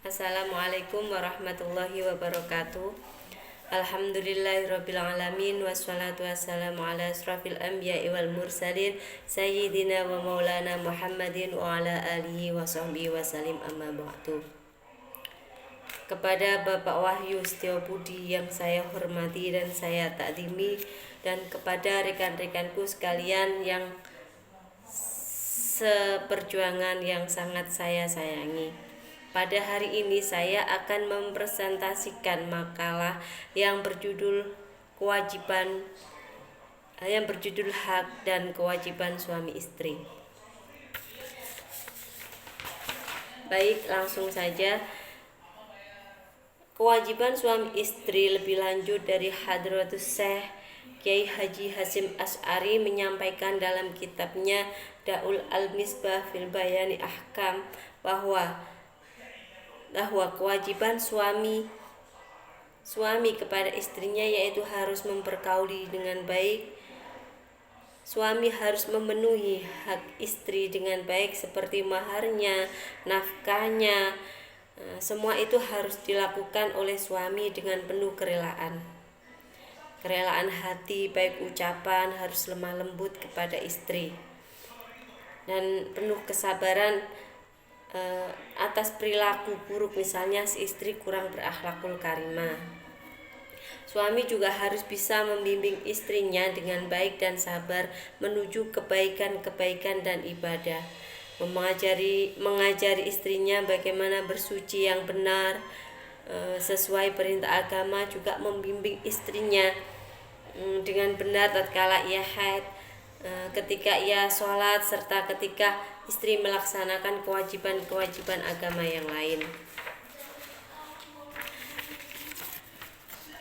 Assalamualaikum warahmatullahi wabarakatuh. Alhamdulillahirabbil alamin wassalatu wassalamu ala asrofil anbiya'i wal mursalin sayyidina wa maulana Muhammadin wa ala alihi wa sahbihi wasallim, amma ba'du. Kepada Bapak Wahyu Setiobudi yang saya hormati dan saya takdimi, dan kepada rekan-rekanku sekalian yang seperjuangan yang sangat saya sayangi. Pada hari ini saya akan mempresentasikan makalah yang berjudul hak dan kewajiban suami istri. Baik, langsung saja. Kewajiban suami istri lebih lanjut dari Hadratus Syekh Kiai Haji Hasyim Asy'ari menyampaikan dalam kitabnya Daul Al-Misbah fil Bayani Ahkam bahwa kewajiban suami kepada istrinya yaitu harus memperkauli dengan baik. Suami harus memenuhi hak istri dengan baik seperti maharnya, nafkahnya. Semua itu harus dilakukan oleh suami dengan penuh kerelaan hati, baik ucapan harus lemah lembut kepada istri, dan penuh kesabaran atas perilaku buruk, misalnya si istri kurang berakhlakul karimah. Suami juga harus bisa membimbing istrinya dengan baik dan sabar menuju kebaikan dan ibadah, mengajari istrinya bagaimana bersuci yang benar sesuai perintah agama, juga membimbing istrinya dengan benar tatkala ia haid, ketika ia sholat, serta ketika istri melaksanakan kewajiban agama yang lain.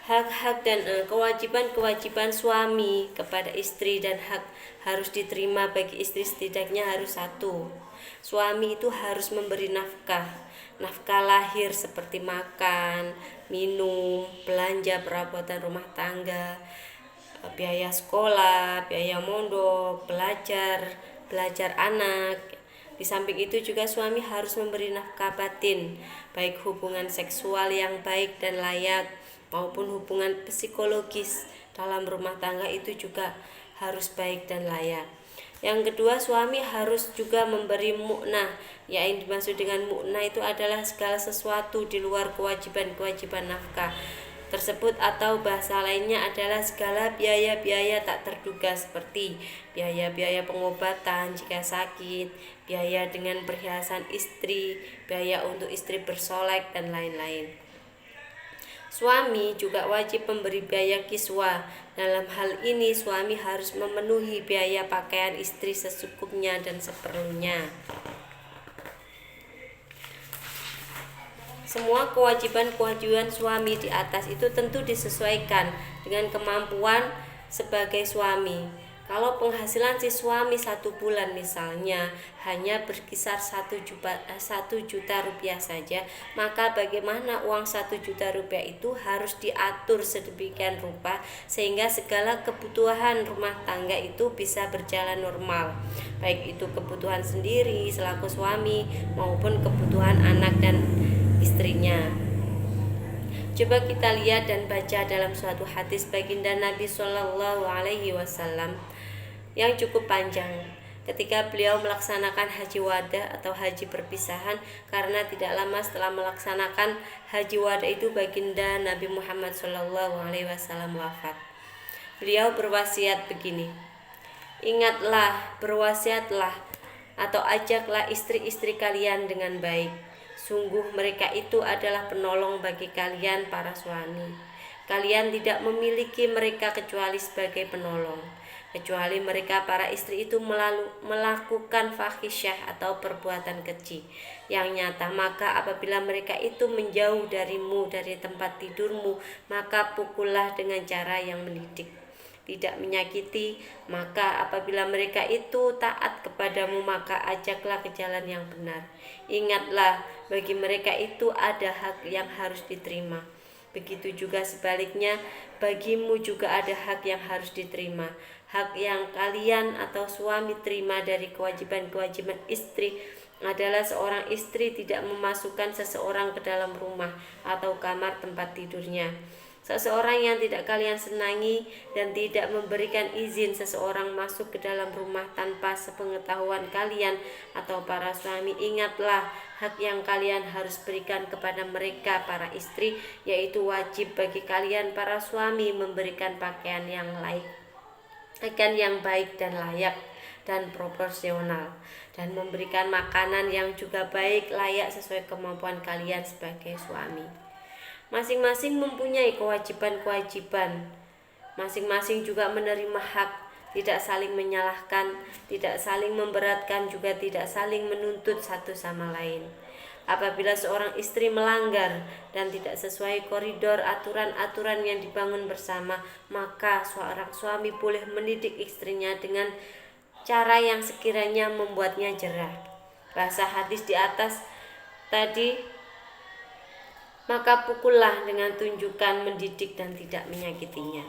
Hak-hak dan kewajiban suami kepada istri dan hak harus diterima bagi istri setidaknya harus satu. Suami itu harus memberi nafkah lahir seperti makan, minum, belanja perabotan rumah tangga, biaya sekolah, biaya mondok, belajar anak. Di samping itu juga suami harus memberi nafkah batin, baik hubungan seksual yang baik dan layak maupun hubungan psikologis dalam rumah tangga itu juga harus baik dan layak. Yang kedua, suami harus juga memberi mu'nah. Yang dimaksud dengan mu'nah itu adalah segala sesuatu di luar kewajiban nafkah tersebut, atau bahasa lainnya adalah segala biaya-biaya tak terduga seperti biaya-biaya pengobatan jika sakit, biaya dengan perhiasan istri, biaya untuk istri bersolek, dan lain-lain. Suami juga wajib memberi biaya kiswa. Dalam hal ini suami harus memenuhi biaya pakaian istri secukupnya dan seperlunya. Semua kewajiban suami di atas itu tentu disesuaikan dengan kemampuan sebagai suami. Kalau penghasilan si suami 1 bulan misalnya hanya berkisar 1 juta rupiah saja, maka bagaimana uang 1 juta rupiah itu harus diatur sedemikian rupa sehingga segala kebutuhan rumah tangga itu bisa berjalan normal, baik itu kebutuhan sendiri selaku suami maupun kebutuhan anak dan istrinya. Coba kita lihat dan baca dalam suatu hadis baginda Nabi Shallallahu Alaihi Wasallam yang cukup panjang ketika beliau melaksanakan haji wada atau haji perpisahan, karena tidak lama setelah melaksanakan haji wada itu baginda Nabi Muhammad Shallallahu Alaihi Wasallam wafat. Beliau berwasiat begini, berwasiatlah atau ajaklah istri-istri kalian dengan baik. Sungguh mereka itu adalah penolong bagi kalian para suami. Kalian tidak memiliki mereka kecuali sebagai penolong. Kecuali mereka para istri itu melakukan fahisyah atau perbuatan keji yang nyata, maka apabila mereka itu menjauh darimu, dari tempat tidurmu, maka pukullah dengan cara yang mendidik, tidak menyakiti. Maka apabila mereka itu taat kepadamu, maka ajaklah ke jalan yang benar. Ingatlah, bagi mereka itu ada hak yang harus diterima. Begitu juga sebaliknya, bagimu juga ada hak yang harus diterima. Hak yang kalian atau suami terima dari kewajiban istri adalah seorang istri tidak memasukkan seseorang ke dalam rumah atau kamar tempat tidurnya. Seseorang yang tidak kalian senangi dan tidak memberikan izin seseorang masuk ke dalam rumah tanpa sepengetahuan kalian atau para suami, ingatlah hak yang kalian harus berikan kepada mereka para istri, yaitu wajib bagi kalian para suami memberikan pakaian yang baik dan layak dan proporsional, dan memberikan makanan yang juga baik, layak sesuai kemampuan kalian sebagai suami. Masing-masing mempunyai kewajiban-kewajiban, masing-masing juga menerima hak, tidak saling menyalahkan, tidak saling memberatkan, juga tidak saling menuntut satu sama lain. Apabila seorang istri melanggar dan tidak sesuai koridor aturan-aturan yang dibangun bersama, maka seorang suami boleh mendidik istrinya dengan cara yang sekiranya membuatnya jerah. Bahasa hadis di atas tadi, maka pukullah dengan tunjukan mendidik dan tidak menyakitinya.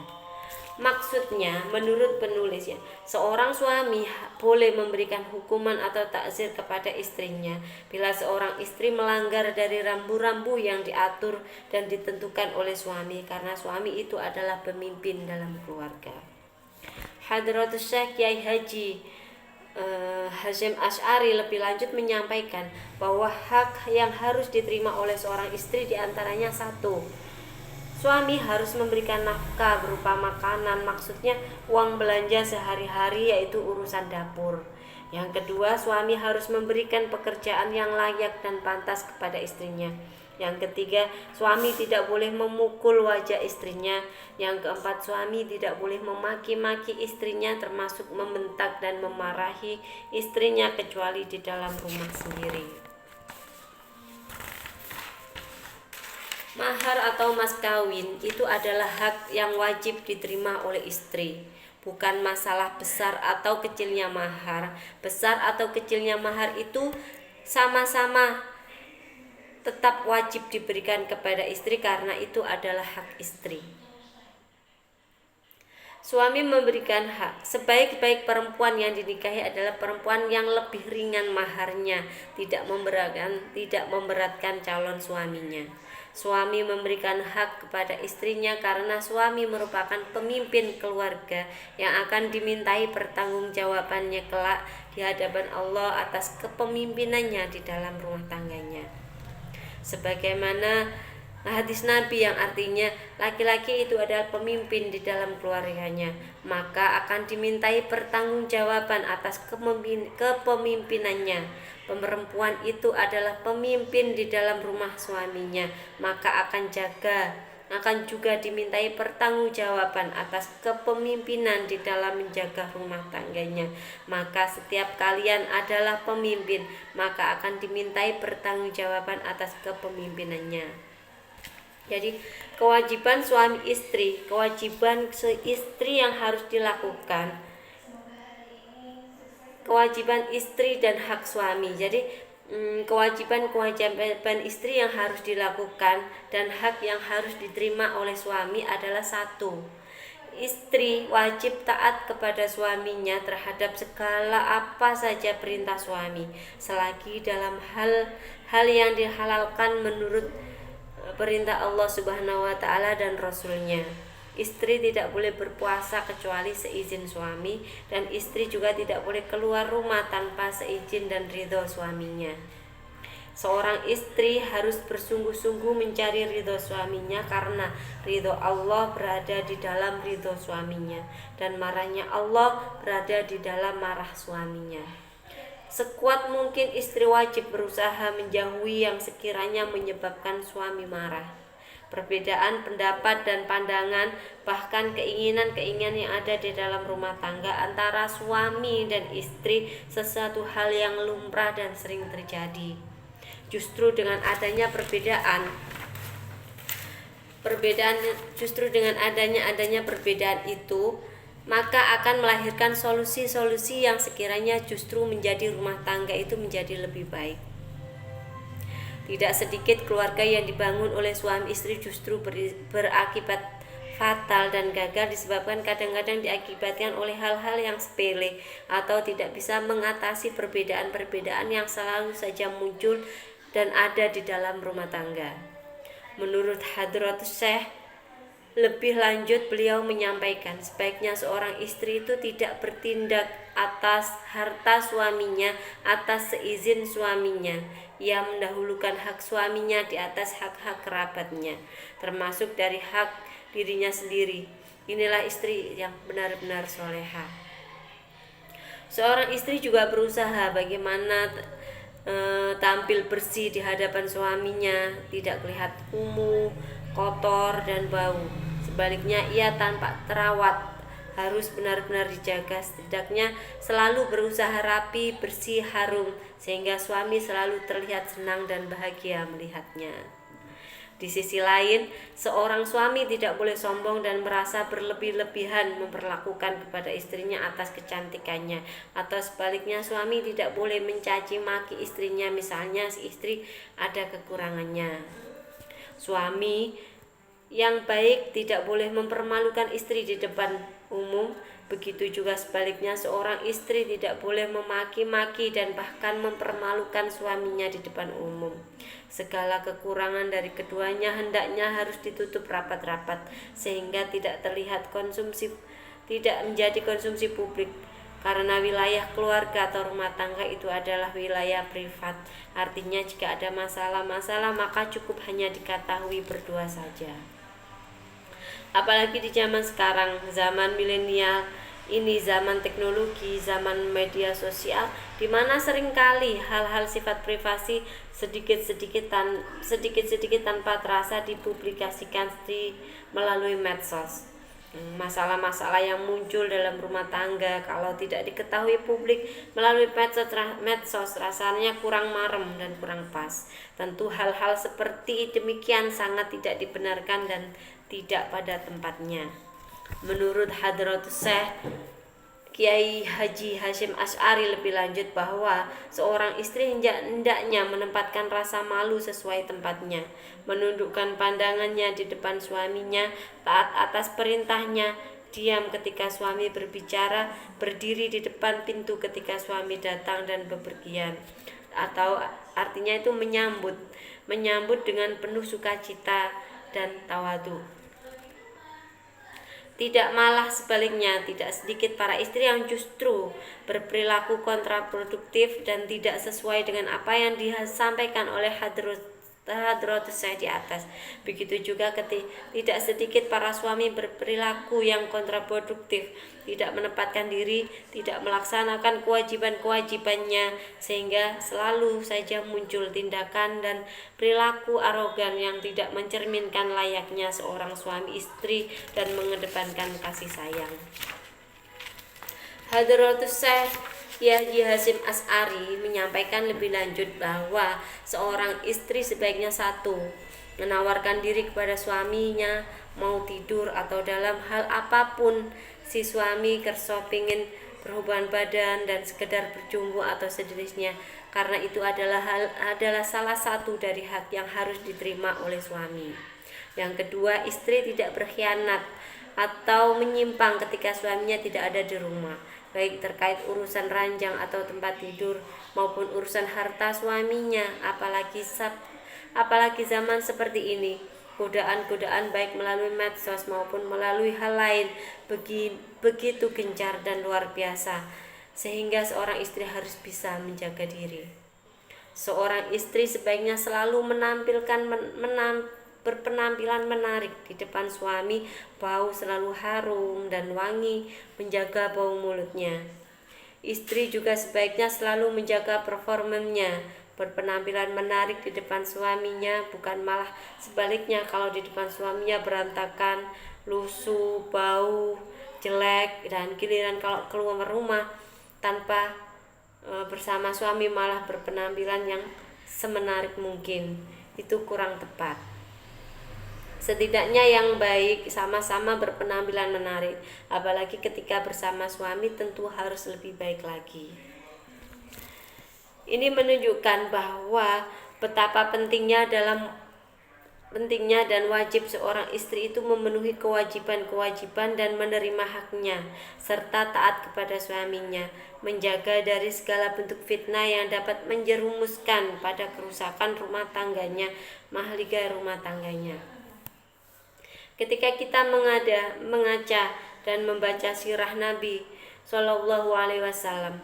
Maksudnya, menurut penulis ya, seorang suami boleh memberikan hukuman atau takzir kepada istrinya bila seorang istri melanggar dari rambu-rambu yang diatur dan ditentukan oleh suami, karena suami itu adalah pemimpin dalam keluarga. Hadratus Syekh Kiai Haji Hasyim Asy'ari lebih lanjut menyampaikan bahwa hak yang harus diterima oleh seorang istri diantaranya: 1. Suami harus memberikan nafkah berupa makanan, maksudnya uang belanja sehari-hari, yaitu urusan dapur. Yang kedua, suami harus memberikan pekerjaan yang layak dan pantas kepada istrinya. Yang ketiga, suami tidak boleh memukul wajah istrinya. Yang keempat, suami tidak boleh memaki-maki istrinya, termasuk membentak dan memarahi istrinya kecuali di dalam rumah sendiri. Mahar atau mas kawin itu adalah hak yang wajib diterima oleh istri. Bukan masalah besar atau kecilnya mahar. Besar atau kecilnya mahar itu sama-sama tetap wajib diberikan kepada istri karena itu adalah hak istri. Suami memberikan hak. Sebaik-baik perempuan yang dinikahi adalah perempuan yang lebih ringan maharnya, tidak memberatkan calon suaminya. Suami memberikan hak kepada istrinya karena suami merupakan pemimpin keluarga yang akan dimintai pertanggungjawabannya kelak di hadapan Allah atas kepemimpinannya di dalam rumah tangganya. Sebagaimana hadis Nabi yang artinya laki-laki itu adalah pemimpin di dalam keluarganya, maka akan dimintai pertanggungjawaban atas kepemimpinannya. Perempuan itu adalah pemimpin di dalam rumah suaminya, maka akan juga dimintai pertanggungjawaban atas kepemimpinan di dalam menjaga rumah tangganya. Maka setiap kalian adalah pemimpin, maka akan dimintai pertanggungjawaban atas kepemimpinannya. Jadi kewajiban suami istri, kewajiban istri yang harus dilakukan, kewajiban istri dan hak suami. Jadi kewajiban istri yang harus dilakukan dan hak yang harus diterima oleh suami adalah: 1. Istri wajib taat kepada suaminya terhadap segala apa saja perintah suami, selagi dalam hal yang dihalalkan menurut perintah Allah Subhanahu wa Ta'ala dan Rasulnya. Istri tidak boleh berpuasa kecuali seizin suami, dan istri juga tidak boleh keluar rumah tanpa seizin dan ridho suaminya. Seorang istri harus bersungguh-sungguh mencari ridho suaminya, karena ridho Allah berada di dalam ridho suaminya, dan marahnya Allah berada di dalam marah suaminya. Sekuat mungkin istri wajib berusaha menjauhi yang sekiranya menyebabkan suami marah. Perbedaan pendapat dan pandangan, bahkan keinginan-keinginan yang ada di dalam rumah tangga antara suami dan istri sesuatu hal yang lumrah dan sering terjadi. Justru dengan adanya perbedaan itu, maka akan melahirkan solusi-solusi yang sekiranya justru menjadi rumah tangga itu menjadi lebih baik. Tidak sedikit keluarga yang dibangun oleh suami istri justru berakibat fatal dan gagal disebabkan kadang-kadang diakibatkan oleh hal-hal yang sepele atau tidak bisa mengatasi perbedaan-perbedaan yang selalu saja muncul dan ada di dalam rumah tangga. Menurut Hadratus Syekh, lebih lanjut beliau menyampaikan sebaiknya seorang istri itu tidak bertindak atas harta suaminya atas seizin suaminya. Ia mendahulukan hak suaminya di atas hak-hak kerabatnya, termasuk dari hak dirinya sendiri. Inilah istri yang benar-benar soleha. Seorang istri juga berusaha bagaimana tampil bersih di hadapan suaminya, tidak terlihat kumuh, kotor, dan bau. Sebaliknya ia tanpa terawat, harus benar-benar dijaga, setidaknya selalu berusaha rapi, bersih, harum, sehingga suami selalu terlihat senang dan bahagia melihatnya. Di sisi lain, seorang suami tidak boleh sombong dan merasa berlebih-lebihan memperlakukan kepada istrinya atas kecantikannya, atau sebaliknya suami tidak boleh mencaci maki istrinya, misalnya si istri ada kekurangannya. Suami yang baik tidak boleh mempermalukan istri di depan umum. Begitu juga sebaliknya, seorang istri tidak boleh memaki-maki dan bahkan mempermalukan suaminya di depan umum. Segala kekurangan dari keduanya hendaknya harus ditutup rapat-rapat sehingga tidak menjadi konsumsi publik. Karena wilayah keluarga atau rumah tangga itu adalah wilayah privat. Artinya jika ada masalah-masalah maka cukup hanya diketahui berdua saja. Apalagi di zaman sekarang, zaman milenial ini, zaman teknologi, zaman media sosial, di mana seringkali hal-hal sifat privasi sedikit-sedikit tanpa terasa dipublikasikan melalui medsos. Masalah-masalah yang muncul dalam rumah tangga kalau tidak diketahui publik melalui medsos rasanya kurang marem dan kurang pas. Tentu hal-hal seperti demikian sangat tidak dibenarkan dan tidak pada tempatnya. Menurut Hadratus Syekh Kiai Haji Hasyim Asy'ari lebih lanjut bahwa seorang istri hendaknya menempatkan rasa malu sesuai tempatnya, menundukkan pandangannya di depan suaminya, taat atas perintahnya, diam ketika suami berbicara, berdiri di depan pintu ketika suami datang dan bepergian, atau artinya itu menyambut dengan penuh sukacita dan tawadu. Tidak, malah sebaliknya, tidak sedikit para istri yang justru berperilaku kontraproduktif dan tidak sesuai dengan apa yang disampaikan oleh Hadratus Syekh di atas. Begitu juga tidak sedikit para suami berperilaku yang kontraproduktif, tidak menempatkan diri, tidak melaksanakan kewajiban-kewajibannya, sehingga selalu saja muncul tindakan dan perilaku arogan yang tidak mencerminkan layaknya seorang suami istri dan mengedepankan kasih sayang. Hadratus Syekh Kiai Hasyim Asy'ari menyampaikan lebih lanjut bahwa seorang istri sebaiknya satu, menawarkan diri kepada suaminya, mau tidur atau dalam hal apapun si suami kerso pingin berhubungan badan dan sekedar berjumpa atau sejenisnya, karena itu adalah salah satu dari hak yang harus diterima oleh suami. Yang kedua, istri tidak berkhianat atau menyimpang ketika suaminya tidak ada di rumah, baik terkait urusan ranjang atau tempat tidur maupun urusan harta suaminya. Apalagi zaman seperti ini, godaan-godaan baik melalui medsos maupun melalui hal lain begitu gencar dan luar biasa, sehingga seorang istri harus bisa menjaga diri. Seorang istri sebaiknya selalu berpenampilan menarik di depan suami, bau selalu harum dan wangi, menjaga bau mulutnya. Istri juga sebaiknya selalu menjaga performanya, berpenampilan menarik di depan suaminya, bukan malah sebaliknya. Kalau di depan suaminya berantakan, lusuh, bau, jelek, dan giliran kalau keluar rumah tanpa bersama suami malah berpenampilan yang semenarik mungkin, itu kurang tepat. Setidaknya yang baik sama-sama berpenampilan menarik, apalagi ketika bersama suami tentu harus lebih baik lagi. Ini menunjukkan bahwa betapa pentingnya dalam pentingnya dan wajib seorang istri itu memenuhi kewajiban-kewajiban dan menerima haknya, serta taat kepada suaminya, menjaga dari segala bentuk fitnah yang dapat menjerumuskan pada kerusakan rumah tangganya, mahligai rumah tangganya. Ketika kita mengaca dan membaca sirah Nabi Shallallahu Alaihi Wasallam,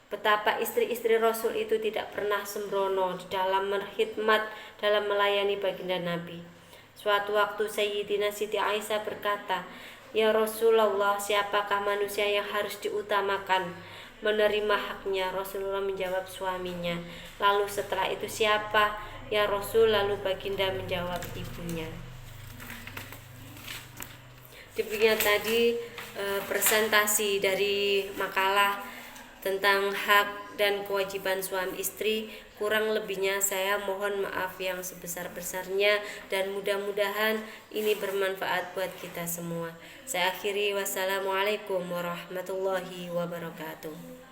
betapa istri-istri Rasul itu tidak pernah sembrono di dalam berkhidmat, dalam melayani baginda Nabi. Suatu waktu Sayyidina Siti Aisyah berkata, "Ya Rasulullah, siapakah manusia yang harus diutamakan menerima haknya?" Rasulullah menjawab, "Suaminya." Lalu setelah itu, "Siapa ya Rasul?" Lalu baginda menjawab, "Ibunya." Demikian tadi presentasi dari makalah tentang hak dan kewajiban suami istri. Kurang lebihnya saya mohon maaf yang sebesar-besarnya, dan mudah-mudahan ini bermanfaat buat kita semua. Saya akhiri, wassalamualaikum warahmatullahi wabarakatuh.